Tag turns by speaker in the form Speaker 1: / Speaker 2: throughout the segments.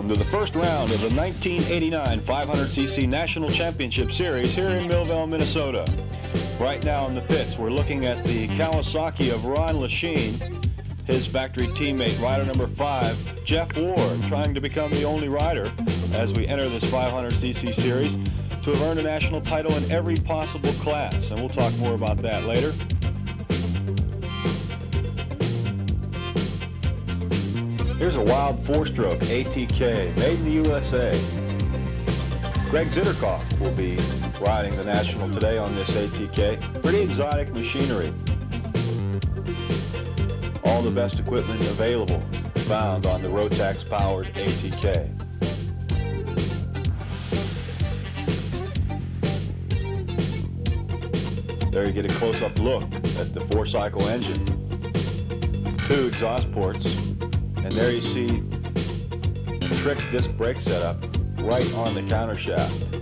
Speaker 1: Welcome to the first round of the 1989 500cc National Championship Series here in Millville, Minnesota. Right now in the pits, we're looking at the Kawasaki of Ron Lechien, his factory teammate, rider number 5, Jeff Ward, trying to become the only rider as we enter this 500cc series to have earned a national title in every possible class, and we'll talk more about that later. Here's a wild four-stroke ATK made in the USA. Greg Zitterkoff will be riding the National today on this ATK. Pretty exotic machinery. All the best equipment available found on the Rotax-powered ATK. There you get a close-up look at the four-cycle engine. 2 exhaust ports. And there you see the trick disc brake setup right on the countershaft.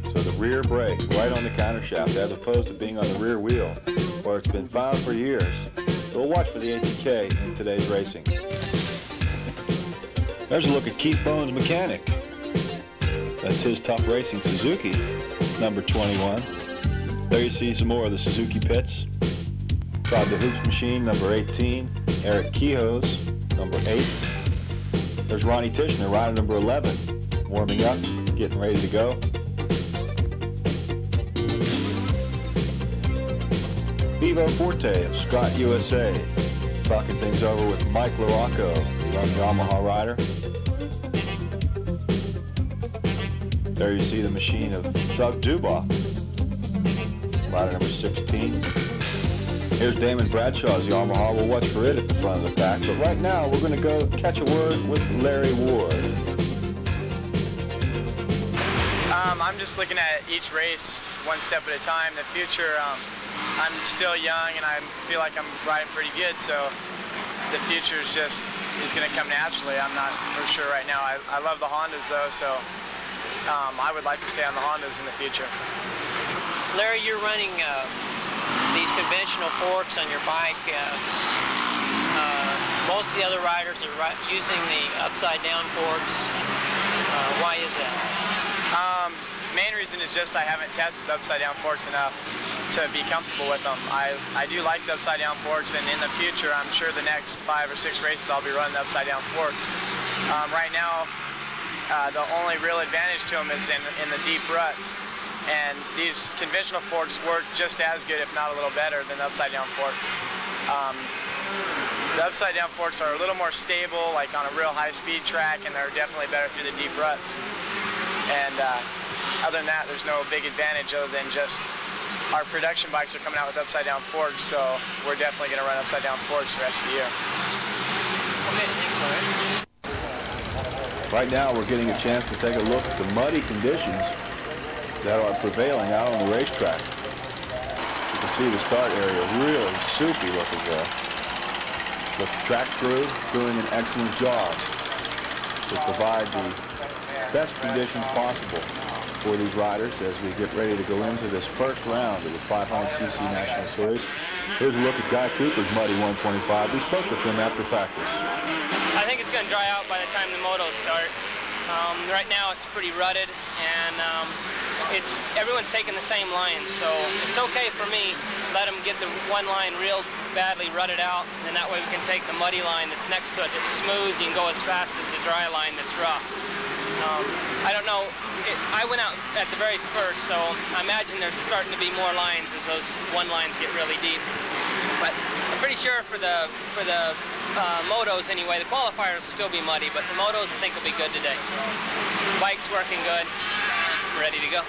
Speaker 1: So the rear brake right on the countershaft as opposed to being on the rear wheel where it's been found for years. So we'll watch for the ATK in today's racing. There's a look at Keith Bones' mechanic. That's his Tough Racing Suzuki, number 21. There you see some more of the Suzuki pits. Todd the Hoops machine, number 18. Eric Kehoe's, number 8. There's Ronnie Tishner, rider number 11, warming up, getting ready to go. Vivo Forte of Scott USA, talking things over with Mike LaRocco, the young Yamaha rider. There you see the machine of Doug Dubois, rider number 16. Here's Damon Bradshaw's Yamaha. We'll watch for it at the front of the pack. But right now, we're going to go catch a word with Larry Ward.
Speaker 2: I'm just looking at each race one step at a time. The future, I'm still young and I feel like I'm riding pretty good. So the future is going to come naturally. I'm not for sure right now. I love the Hondas though, so I would like to stay on the Hondas in the future.
Speaker 3: Larry, you're running these conventional forks on your bike. Most of the other riders are using the upside-down forks. Why is that?
Speaker 2: Main reason is just I haven't tested upside-down forks enough to be comfortable with them. I do like the upside-down forks, and in the future, I'm sure the next 5 or 6 races I'll be running the upside-down forks. Right now, the only real advantage to them is in the deep ruts. And these conventional forks work just as good, if not a little better, than the upside-down forks. The upside-down forks are a little more stable, like on a real high-speed track, and they're definitely better through the deep ruts. And other than that, there's no big advantage other than just our production bikes are coming out with upside-down forks, so we're definitely going to run upside-down forks the rest of the year.
Speaker 3: Okay, thanks, Larry.
Speaker 1: Right now, we're getting a chance to take a look at the muddy conditions that are prevailing out on the racetrack. You can see the start area really soupy looking there. But the track crew doing an excellent job to provide the best conditions possible for these riders as we get ready to go into this first round of the 500cc National Series. Here's a look at Guy Cooper's Muddy 125. We spoke with him after practice.
Speaker 3: I think it's going to dry out by the time the motos start. Right now it's pretty rutted, and everyone's taking the same line, so it's okay for me. Let them get the one line real badly rutted out, and that way we can take the muddy line that's next to it that's smooth. You can go as fast as the dry line that's rough. I don't know. I went out at the very first, so I imagine there's starting to be more lines as those one lines get really deep. But I'm pretty sure for the motos anyway, the qualifiers will still be muddy, but the motos I think will be good today. Bike's working good. Ready to go.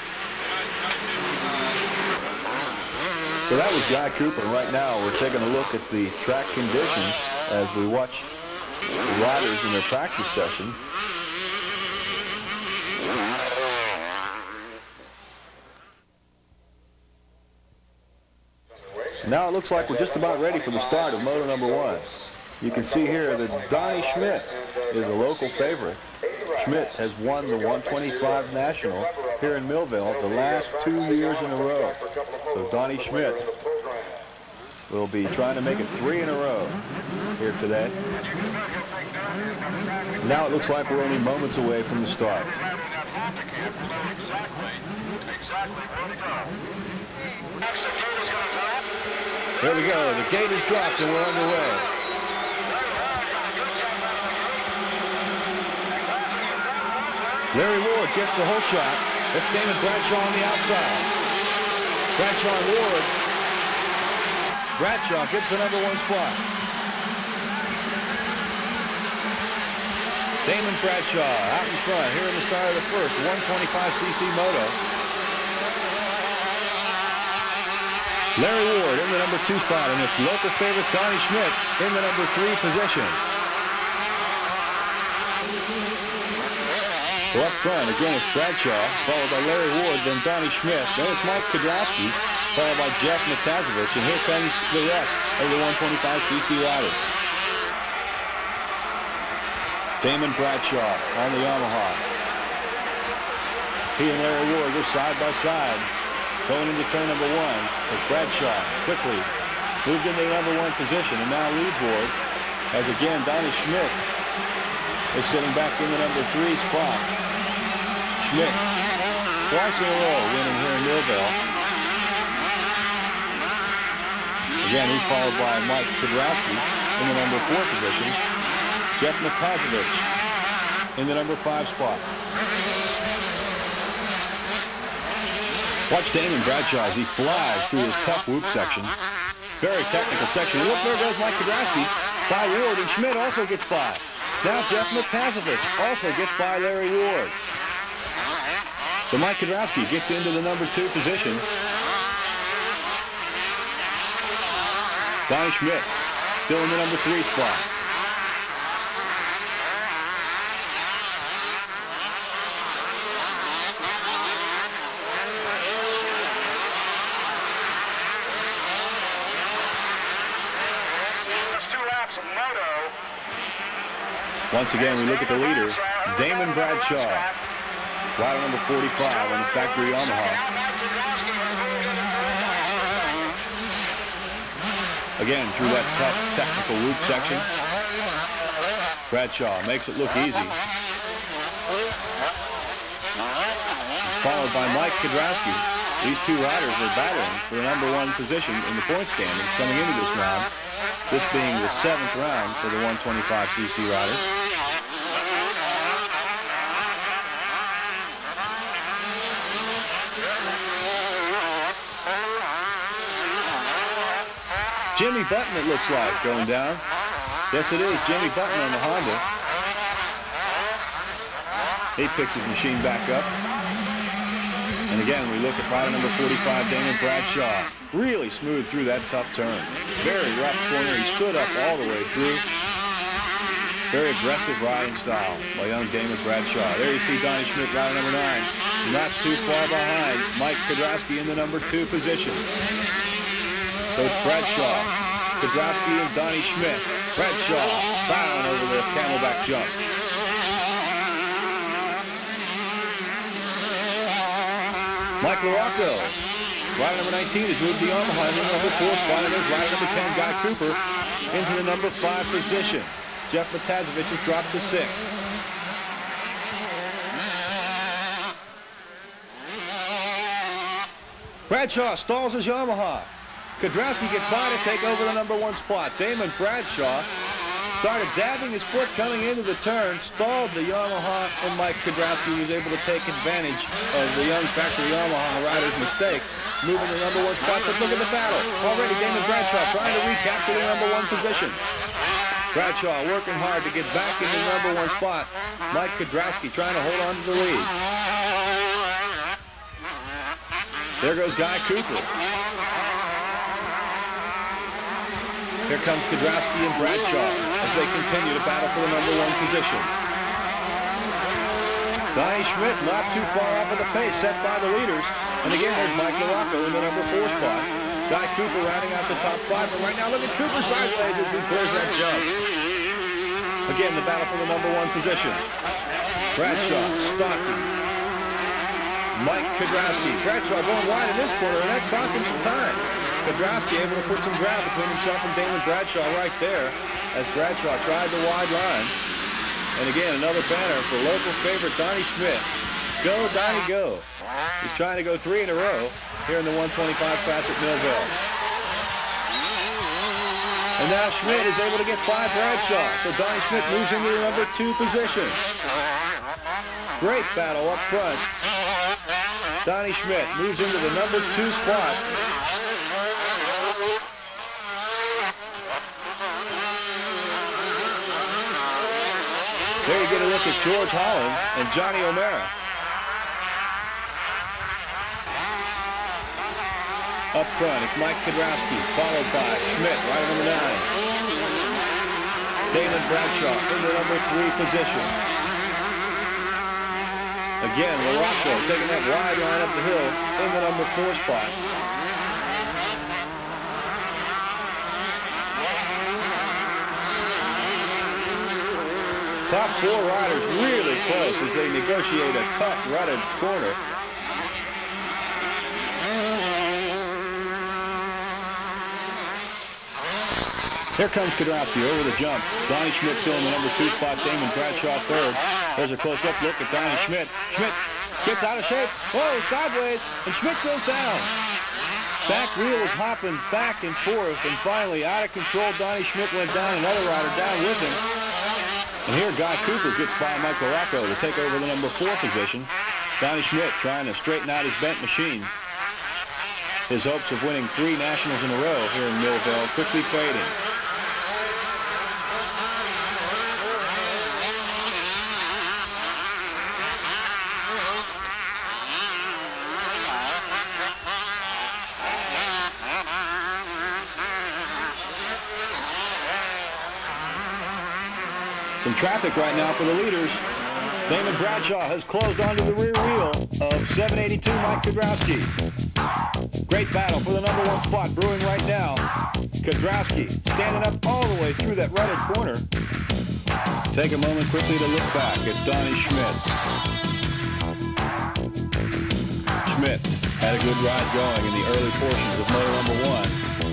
Speaker 1: So that was Guy Cooper. Right now we're taking a look at the track conditions as we watch the riders in their practice session. Now it looks like we're just about ready for the start of moto number 1. You can see here that Donnie Schmidt is a local favorite. Schmidt has won the 125 National here in Millville the last 2 years in a row. So Donnie Schmidt will be trying to make it 3 in a row here today. Now it looks like we're only moments away from the start. There we go. The gate is dropped and we're underway. Larry Ward gets the whole shot. That's Damon Bradshaw on the outside. Bradshaw and Ward. Bradshaw gets the number 1 spot. Damon Bradshaw out in front here in the start of the first 125cc moto. Larry Ward in the number 2 spot, and it's local favorite Donnie Schmidt in the number 3 position. So up front, again, it's Bradshaw, followed by Larry Ward, then Donnie Schmidt. Then it's Mike Kudrowski, followed by Jeff Matazovich, and here comes the rest of the 125cc riders. Damon Bradshaw on the Yamaha. He and Larry Ward were side by side going into turn number 1. But Bradshaw quickly moved into the number 1 position and now leads Ward as again Donnie Schmidt is sitting back in the number 3 spot. Schmidt twice in a row winning here in Millville. Again, he's followed by Mike Kudrowski in the number 4 position. Jeff Matazovich in the number 5 spot. Watch Damon Bradshaw as he flies through his tough whoop section. Very technical section. Look, there goes Mike Kudrowski by Ward, and Schmidt also gets by. Now Jeff Matazovich also gets by Larry Ward. So Mike Kudrowski gets into the number 2 position. Donnie Schmidt still in the number 3 spot. Once again, we look at the leader, Damon Bradshaw, rider number 45 on the factory Yamaha. Again, through that tough technical loop section, Bradshaw makes it look easy. He's followed by Mike Kudrowski. These two riders are battling for the number 1 position in the point standings coming into this round. This being the 7th round for the 125cc riders. Jimmy Button, it looks like, going down. Yes, it is. Jimmy Button on the Honda. He picks his machine back up. And again, we look at rider number 45, Damon Bradshaw. Really smooth through that tough turn. Very rough corner. He stood up all the way through. Very aggressive riding style by young Damon Bradshaw. There you see Donnie Schmidt, rider number 9. Not too far behind Mike Kudrowski in the number 2 position. So it's Bradshaw, Kudrowski, and Donnie Schmidt. Bradshaw styling over the camelback jump. Mike LaRocco, rider number 19, has moved to Yamaha in the number 4 spot, and there's rider number 10, Guy Cooper, into the number 5 position. Jeff Matazovich has dropped to 6th. Bradshaw stalls his Yamaha. Kudrowski gets by to take over the number 1 spot. Damon Bradshaw started dabbing his foot coming into the turn, stalled the Yamaha, and Mike Kudrowski was able to take advantage of the young factory Yamaha rider's mistake, moving the number 1 spot. But look at the battle. Already Damon Bradshaw trying to recapture the number 1 position. Bradshaw working hard to get back in the number 1 spot. Mike Kudrowski trying to hold on to the lead. There goes Guy Cooper. Here comes Kudrowski and Bradshaw as they continue to battle for the number 1 position. Donnie Schmidt not too far off of the pace set by the leaders. And again, there's Mike LaRocco in the number 4 spot. Guy Cooper rounding out the top 5. And right now, look at Cooper sideways as he clears that jump. Again, the battle for the number 1 position. Bradshaw, Stocky, Mike Kudrowski. Bradshaw going wide in this corner, and that cost him some time. Kudrowski able to put some ground between himself and Damon Bradshaw right there as Bradshaw tried the wide line. And again, another banner for local favorite Donnie Schmidt. Go, Donnie, go. He's trying to go 3 in a row here in the 125 class at Millville. And now Schmidt is able to get by Bradshaw. So Donnie Schmidt moves into the number 2 position. Great battle up front. Donnie Schmidt moves into the number 2 spot. There you get a look at George Holland and Johnny O'Mara. Up front, it's Mike Kudrowski, followed by Schmidt, rider number 9. Damon Bradshaw in the number 3 position. Again, LaRocco taking that wide line up the hill in the number 4 spot. Top 4 riders really close as they negotiate a tough rutted corner. Here comes Kudrowski over the jump. Donnie Schmidt still in the number 2 spot. Damon Bradshaw 3rd. There's a close-up look at Donnie Schmidt. Schmidt gets out of shape. Whoa, sideways, and Schmidt goes down. Back wheel was hopping back and forth, and finally, out of control, Donnie Schmidt went down. Another rider down with him. And here, Guy Cooper gets by Mike LaRocco to take over the number 4 position. Donnie Schmidt trying to straighten out his bent machine. His hopes of winning 3 nationals in a row here in Millville quickly fading. Some traffic right now for the leaders. Damon Bradshaw has closed onto the rear wheel of 782 Mike Kudrowski. Great battle for the number 1 spot brewing right now. Kudrowski standing up all the way through that rutted corner. Take a moment quickly to look back at Donnie Schmidt. Schmidt had a good ride going in the early portions of moto number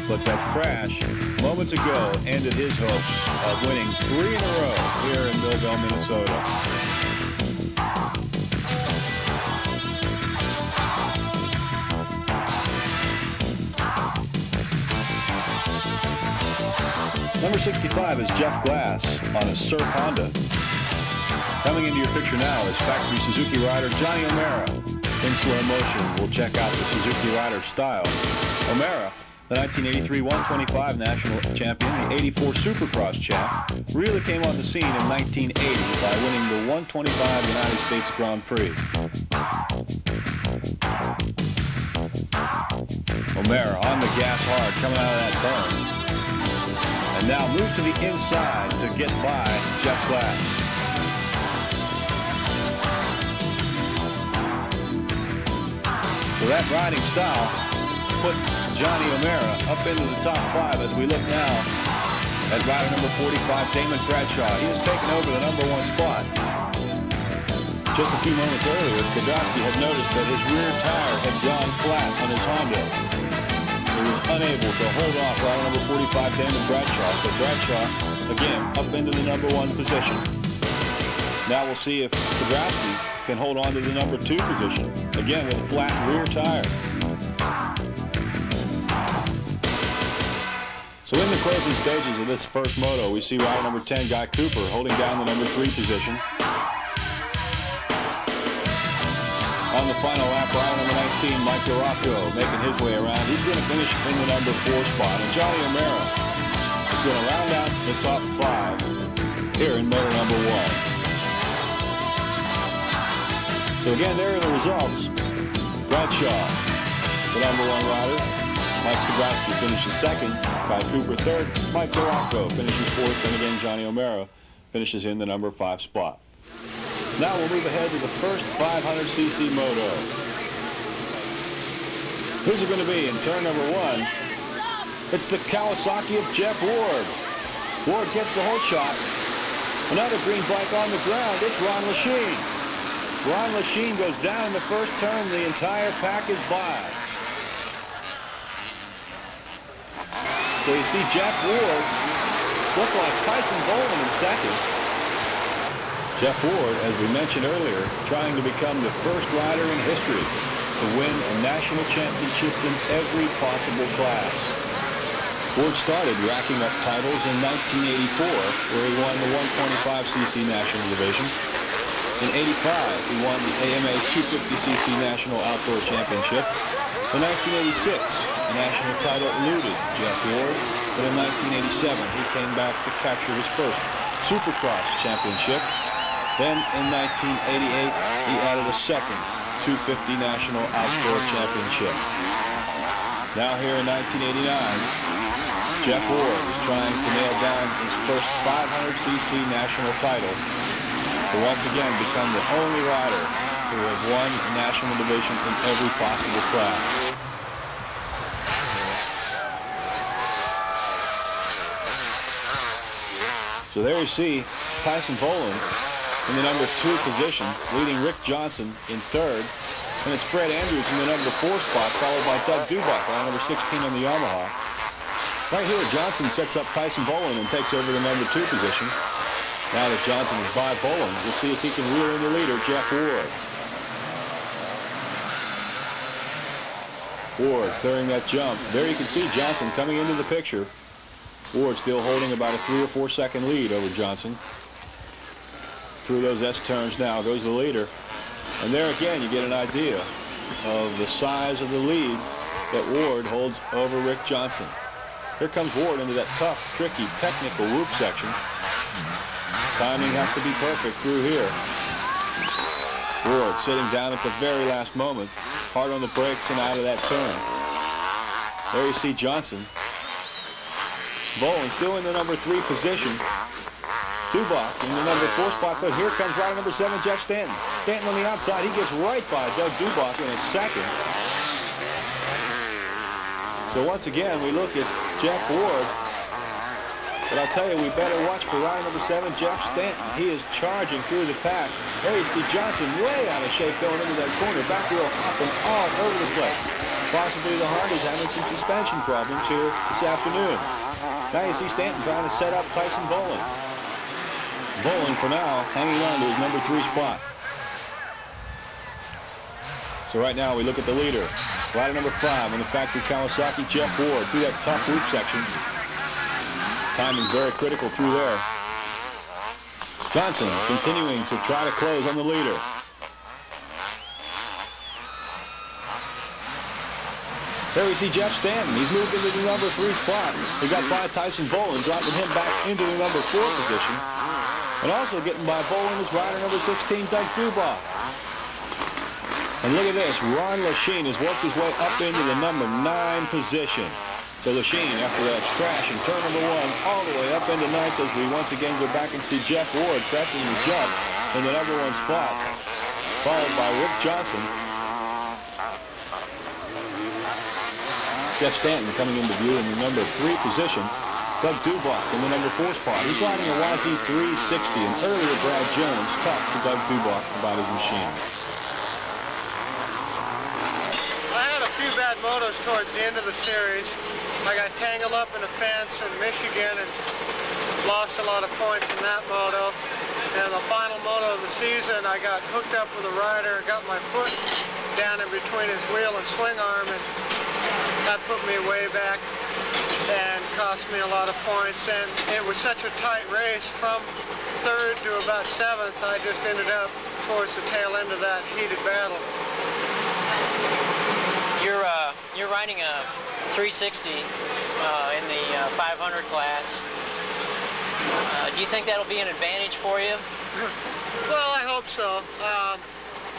Speaker 1: 1, but that crash moments ago ended his hopes of winning 3 in a row here in Millville, Minnesota. Number 65 is Jeff Glass on a Surf Honda. Coming into your picture now is factory Suzuki rider Johnny O'Mara. In slow motion, we'll check out the Suzuki rider style. O'Mara, the 1983 125 national champion, the 84 Supercross champ, really came on the scene in 1980 by winning the 125 United States Grand Prix. O'Mara on the gas hard, coming out of that burn. And now move to the inside to get by Jeff Glass. So that riding style put Johnny O'Mara up into the top 5 as we look now at rider number 45, Damon Bradshaw. He has taken over the number 1 spot. Just a few moments earlier, Kudrowski had noticed that his rear tire had gone flat on his Honda. He was unable to hold off rider number 45, Damon Bradshaw. So Bradshaw, again, up into the number 1 position. Now we'll see if Kudrowski can hold on to the number 2 position, again with a flat rear tire. So in the closing stages of this first moto, we see rider number 10, Guy Cooper, holding down the number 3 position. On the final lap, rider number 19, Mike LaRocco, making his way around. He's going to finish in the number 4 spot. And Johnny O'Mara is going to round out the top 5 here in moto number 1. So again, there are the results. Bradshaw, the number 1 rider. Mike Kudrowski finishes 2nd. Guy Cooper 3rd. Mike LaRocco finishes 4th. And again, Johnny O'Mara finishes in the number 5 spot. Now we'll move ahead to the first 500cc moto. Who's it going to be in turn number 1? It's the Kawasaki of Jeff Ward. Ward gets the whole shot. Another green bike on the ground. It's Ron Lachine. Ron Lachine goes down in the first turn. The entire pack is by. So you see Jeff Ward look like Tyson Boland in 2nd. Jeff Ward, as we mentioned earlier, trying to become the first rider in history to win a national championship in every possible class. Ward started racking up titles in 1984, where he won the 125cc national division. In 85, he won the AMA 250cc National Outdoor Championship. In 1986, a national title eluded Jeff Ward, but in 1987, he came back to capture his first Supercross championship. Then in 1988, he added a second 250 National Outdoor Championship. Now here in 1989, Jeff Ward is trying to nail down his first 500cc national title to once again become the only rider to have won a national division in every possible class. So there you see Tyson Boland in the number 2 position, leading Rick Johnson in 3rd. And it's Fred Andrews in the number 4 spot, followed by Doug Duboc on number 16 on the Yamaha. Right here, Johnson sets up Tyson Boland and takes over the number 2 position. Now that Johnson is by Boland, we'll see if he can reel in the leader, Jeff Ward. Ward clearing that jump. There you can see Johnson coming into the picture. Ward still holding about a 3 or 4 second lead over Johnson. Through those S-turns now goes the leader. And there again you get an idea of the size of the lead that Ward holds over Rick Johnson. Here comes Ward into that tough, tricky, technical whoop section. Timing has to be perfect through here. Ward sitting down at the very last moment, hard on the brakes and out of that turn. There you see Johnson. Boland still in the number 3 position. Duboc in the number 4 spot, but here comes rider number 7, Jeff Stanton. Stanton on the outside, he gets right by Doug Duboc in a second. So once again, we look at Jeff Ward. But I'll tell you, we better watch for rider number 7, Jeff Stanton. He is charging through the pack. There you see Johnson way out of shape going into that corner. Back wheel hopping all over the place. Possibly the Honda's having some suspension problems here this afternoon. Now you see Stanton trying to set up Tyson Boland. Boland, for now, hanging on to his number 3 spot. So right now, we look at the leader. Rider number 5 in the factory Kawasaki, Jeff Ward, through that tough loop section. Timing very critical through there. Johnson continuing to try to close on the leader. There we see Jeff Stanton. He's moved into the number 3 spot. He got by Tyson Boland, dropping him back into the number 4 position. And also getting by Boland is rider number 16, Doug Duboc. And look at this. Ron Lachine has worked his way up into the number 9 position. So Lachine, after that crash in turn number 1, all the way up into 9th as we once again go back and see Jeff Ward pressing the jump in the number 1 spot, followed by Rick Johnson. Jeff Stanton coming into view in the number 3 position. Doug Duboc in the number 4 spot. He's riding a YZ360, and earlier Brad Jones talked to Doug Duboc about his machine.
Speaker 4: I had a few bad motos towards the end of the series. I got tangled up in a fence in Michigan and lost a lot of points in that moto. And the final moto of the season, I got hooked up with a rider and got my foot down in between his wheel and swing arm, and that put me way back and cost me a lot of points. And it was such a tight race from 3rd to about 7th. I just ended up towards the tail end of that heated battle.
Speaker 3: You're riding a 360 in the 500 class. Do you think that'll be an advantage for you?
Speaker 4: Well, I hope so.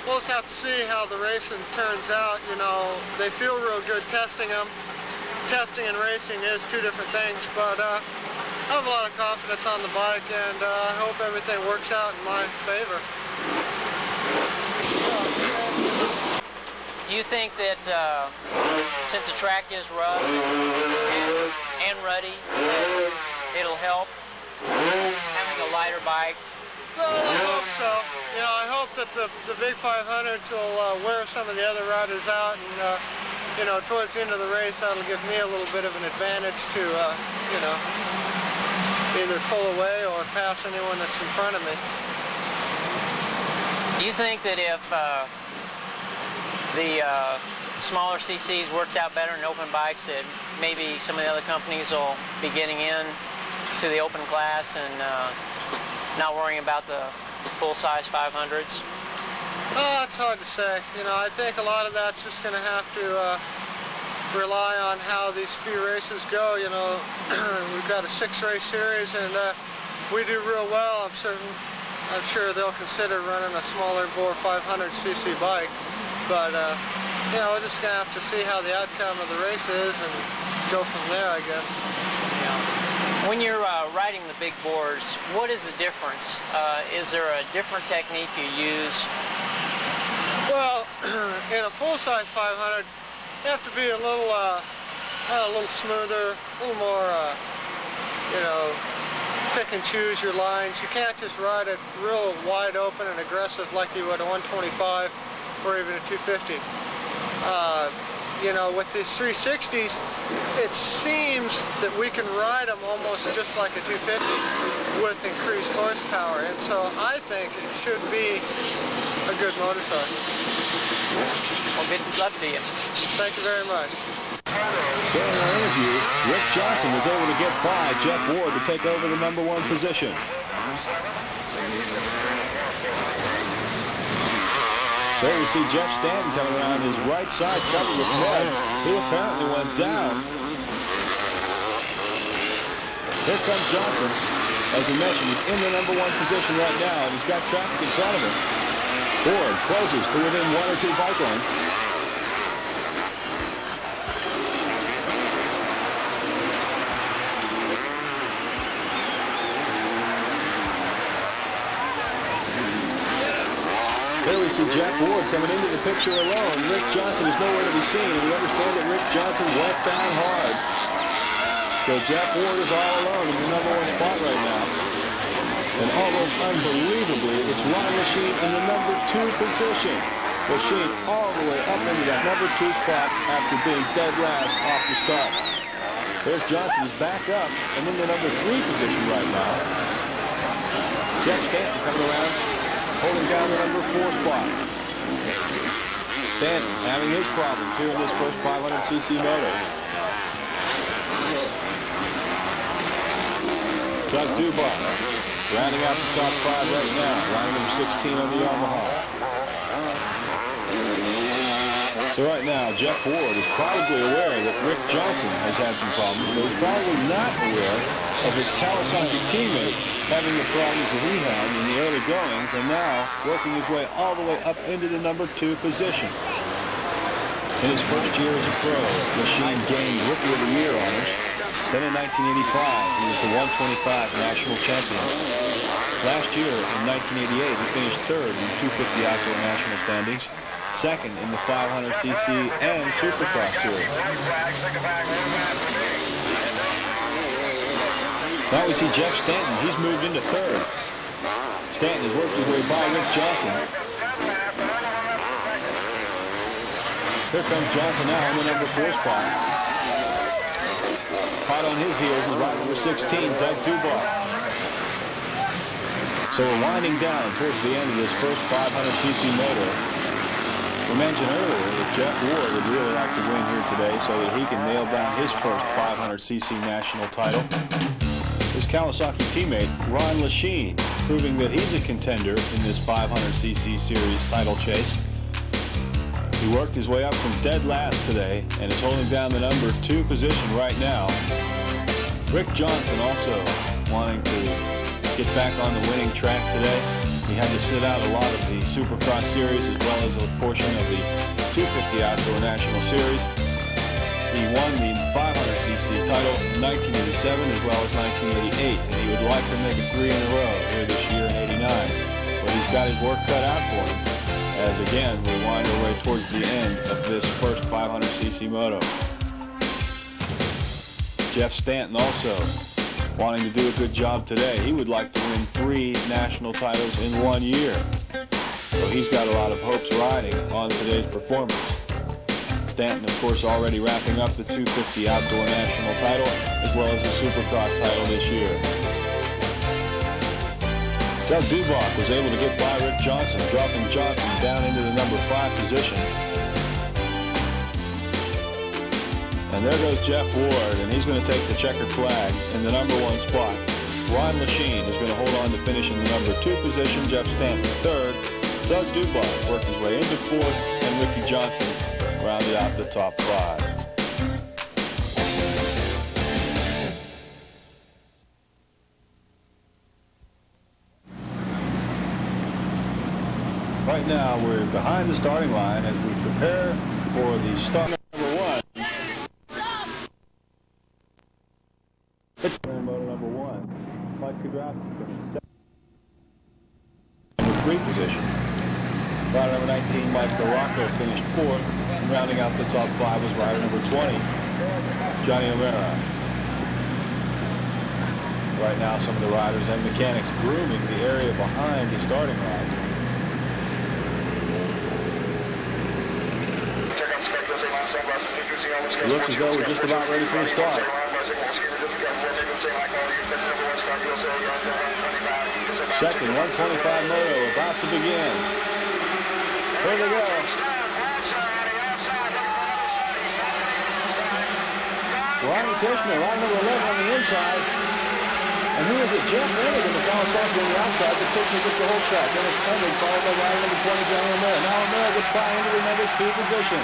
Speaker 4: We'll just have to see how the racing turns out. You know, they feel real good testing them. Testing and racing is 2 different things, but I have a lot of confidence on the bike, and I hope everything works out in my favor.
Speaker 3: Do you think that since the track is rough and ruddy, it'll help having a lighter bike?
Speaker 4: Well, I hope so. You know, I hope that the big 500s will wear some of the other riders out, and you know, towards the end of the race, that'll give me a little bit of an advantage to, you know, either pull away or pass anyone that's in front of me.
Speaker 3: Do you think that if the smaller CCs works out better in open bikes, that maybe some of the other companies will be getting in to the open class and not worrying about the full-size 500s?
Speaker 4: Oh, it's hard to say. You know, I think a lot of that's just going to have to rely on how these few races go. You know, we've got a 6-race series, and we do real well. I'm sure they'll consider running a smaller bore 500cc bike. But you know, we're just going to have to see how the outcome of the race is and go from there, I guess.
Speaker 3: Yeah. When you're riding the big bores, what is the difference? Is there a different technique you use?
Speaker 4: Well, in a full-size 500, you have to be a little smoother, a little more, you know, pick and choose your lines. You can't just ride it real wide open and aggressive like you would a 125 or even a 250. You know, with these 360s, it seems that we can ride them almost just like a 250 with increased horsepower, and so I think it should be a good motorcycle.
Speaker 3: Well, good luck to you.
Speaker 4: Thank you very much.
Speaker 1: During our interview, Rick Johnson was able to get by Jeff Ward to take over the #1 position. There you see Jeff Stanton coming around his right side covered with mud. He apparently went down. Here comes Johnson. As we mentioned, he's in the #1 position right now, and he's got traffic in front of him. Ward closes to within 1 or 2 bike lengths. There we see Jeff Ward coming into the picture alone. Rick Johnson is nowhere to be seen, and we understand that Rick Johnson went down hard. So Jeff Ward is all alone in the #1 spot right now. And almost unbelievably, it's Ron Lechien in the #2 position. Lechien all the way up into that #2 spot after being dead last off the start. There's Johnson, he's back up and in the #3 position right now. Jeff Stanton coming around, holding down the #4 spot. Stanton having his problems here in this first 500cc moto. Doug Dubois rounding out the top 5 right now, riding number 16 on the Yamaha. So right now, Jeff Ward is probably aware that Rick Johnson has had some problems, but he's probably not aware of his Kawasaki teammate having the problems that he had in the early goings, and now working his way all the way up into the #2 position. In his first year as a pro, Lechien gained Rookie of the Year honors. Then in 1985, he was the 125 national champion. Last year, in 1988, he finished 3rd in the 250 outdoor national standings, 2nd in the 500cc and Supercross series. Now we see Jeff Stanton. He's moved into 3rd. Stanton has worked his way by Rick Johnson. Here comes Johnson now in the #4 spot. Hot on his heels is rider number 16, Doug Dubois. So we're winding down towards the end of this first 500cc moto. We mentioned earlier that Jeff Ward would really like to win here today so that he can nail down his first 500cc national title. His Kawasaki teammate, Ron Lechien, proving that he's a contender in this 500cc series title chase. He worked his way up from dead last today and is holding down the #2 position right now. Rick Johnson also wanting to get back on the winning track today. He had to sit out a lot of the Supercross series as well as a portion of the 250 Outdoor National Series. He won the 500cc title in 1987 as well as 1988, and he would like to make it 3 in a row here this year in '89. But he's got his work cut out for him, as again we wind our way towards the end of this first 500cc moto. Jeff Stanton also wanting to do a good job today. He would like to win 3 national titles in 1 year. So he's got a lot of hopes riding on today's performance. Stanton, of course, already wrapping up the 250 Outdoor National title as well as the Supercross title this year. Doug Dubois was able to get by Rick Johnson, dropping Johnson down into the number 5 position. And there goes Jeff Ward, and he's going to take the checkered flag in the number 1 spot. Ron Lachine is going to hold on to finish in the number 2 position. Jeff Stanton 3rd. Doug Dubois worked his way into 4th, and Ricky Johnson rounded out the top 5. Right now, we're behind the starting line as we prepare for the start number 1. It's moto number 1. Mike Kudrowski finished 2nd. Number 3 position. Rider number 19, Mike Baracco, finished 4th. And rounding out the top 5 was rider number 20, Johnny O'Mara. Right now, some of the riders and mechanics grooming the area behind the starting line. It looks as though we're just about ready for the start. Second, 125 moto about to begin. Here they go. Ronnie Tishner, line number 11 on the inside. And who is it? Jeff Ennig and the Kawasaki on the outside, but Tishner gets the whole shot. Then it's Ennig followed by rider number 20, Johnny O'Mara. Now O'Mara gets by into the number 2 position.